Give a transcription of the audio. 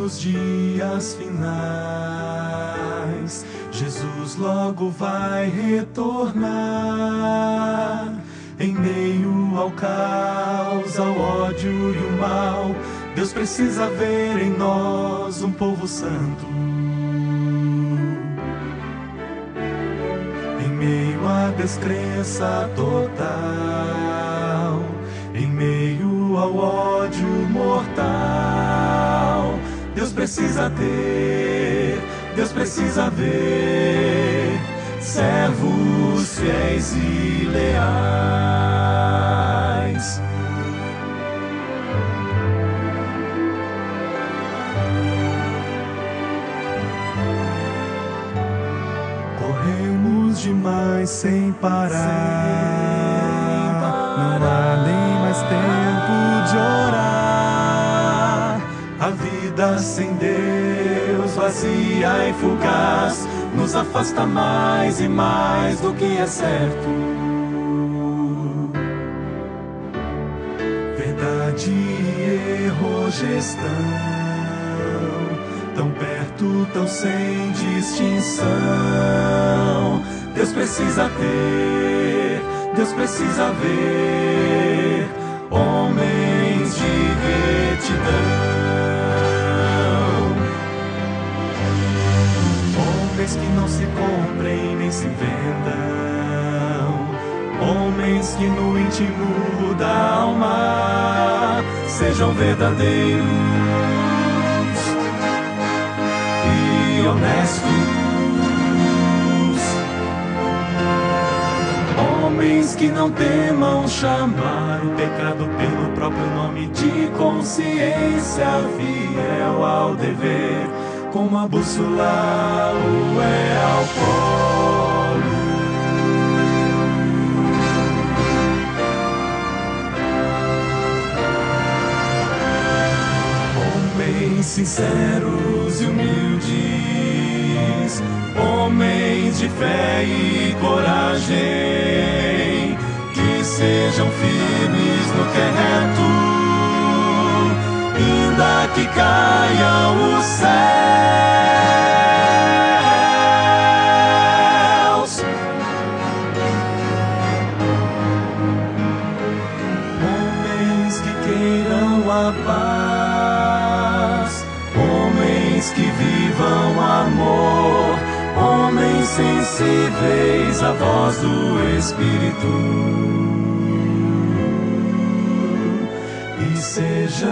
nos dias finais, Jesus logo vai retornar. Em meio ao caos, ao ódio e o mal, Deus precisa ver em nós um povo santo. Em meio à descrença total, em meio ao ódio mortal, Deus precisa ter, Deus precisa ver servos fiéis e leais. Corremos demais sem parar, não há nem mais tempo de orar. A vida sem Deus, vazia e fugaz, nos afasta mais e mais do que é certo. Verdade e erro já estão tão perto, tão sem distinção. Deus precisa ter, Deus precisa ver homens de retidão. Homens que não se comprem nem se vendam, homens que no íntimo da alma sejam verdadeiros e honestos. Homens que não temam chamar o pecado pelo próprio nome, de consciência fiel ao dever, como a bússola o é ao polo. Homens sinceros e humildes, homens de fé e coragem, que sejam firmes no que é reto, ainda que caiam os céus. Homens que queiram a paz, homens que vivam amor, homens sensíveis à voz do Espírito, e sejam